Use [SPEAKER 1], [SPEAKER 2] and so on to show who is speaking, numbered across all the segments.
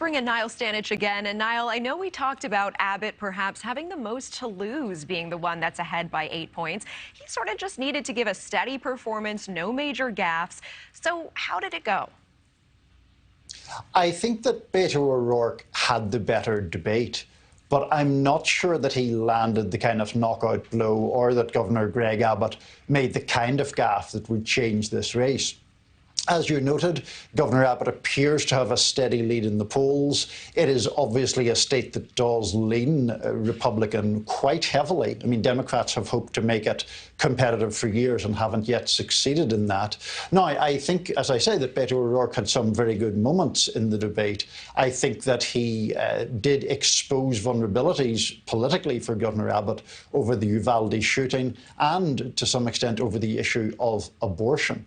[SPEAKER 1] bring in Niall Stanage again. And Niall, I know we talked about Abbott perhaps having the most to lose, being the one that's ahead by 8 points. He sort of just needed to give a steady performance, no major gaffes. So how did it go?
[SPEAKER 2] I think that Beto O'Rourke had the better debate, but I'm not sure that he landed the kind of knockout blow or that Governor Greg Abbott made the kind of gaffe that would change this race. As you noted, Governor Abbott appears to have a steady lead in the polls. It is obviously a state that does lean Republican quite heavily. I mean, Democrats have hoped to make it competitive for years and haven't yet succeeded in that. Now, I think, as I say, that Beto O'Rourke had some very good moments in the debate. I think that he did expose vulnerabilities politically for Governor Abbott over the Uvalde shooting and, to some extent, over the issue of abortion.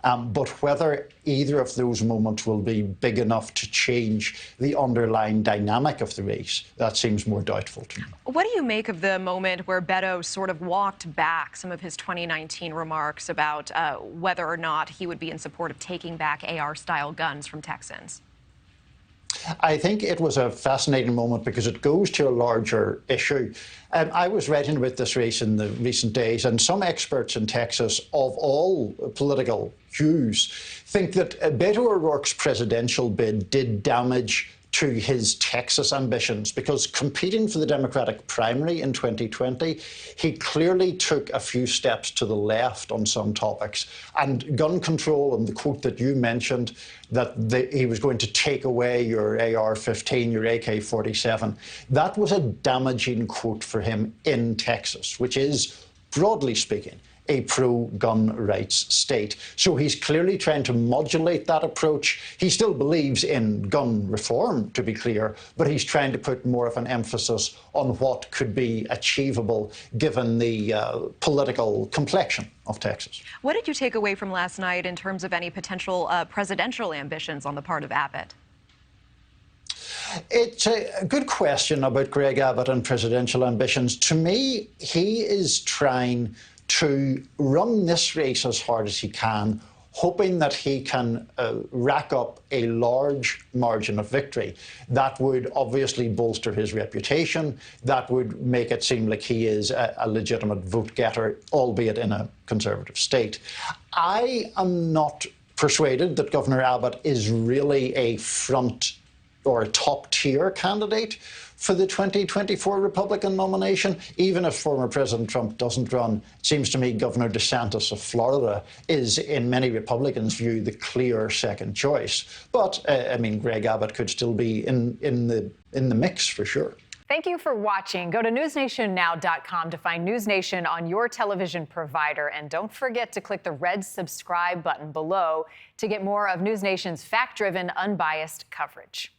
[SPEAKER 2] But whether either of those moments will be big enough to change the underlying dynamic of the race, that seems more doubtful to me.
[SPEAKER 1] What do you make of the moment where Beto sort of walked back some of his 2019 remarks about whether or not he would be in support of taking back AR-style guns from Texans?
[SPEAKER 2] I think it was a fascinating moment because it goes to a larger issue. I was writing about this race in the recent days, and some experts in Texas of all political hues think that Beto O'Rourke's presidential bid did damage to his Texas ambitions, because competing for the Democratic primary in 2020, he clearly took a few steps to the left on some topics. And gun control and the quote that you mentioned, that he was going to take away your AR-15, your AK-47, that was a damaging quote for him in Texas, which is, broadly speaking, a pro-gun rights state. So he's clearly trying to modulate that approach. He still believes in gun reform, to be clear, but he's trying to put more of an emphasis on what could be achievable given the political complexion of Texas.
[SPEAKER 1] What did you take away from last night in terms of any potential presidential ambitions on the part of Abbott?
[SPEAKER 2] It's a good question about Greg Abbott and presidential ambitions. To me, he is trying to run this race as hard as he can, hoping that he can rack up a large margin of victory. That would obviously bolster his reputation. That would make it seem like he is a legitimate vote-getter, albeit in a conservative state. I am not persuaded that Governor Abbott is really a front or a top-tier candidate for the 2024 Republican nomination. Even if former President Trump doesn't run, it seems to me Governor DeSantis of Florida is, in many Republicans' view, the clear second choice. But, I mean, Greg Abbott could still be in the mix for sure.
[SPEAKER 3] Thank you for watching. Go to newsnationnow.com to find News Nation on your television provider. And don't forget to click the red subscribe button below to get more of News Nation's fact-driven, unbiased coverage.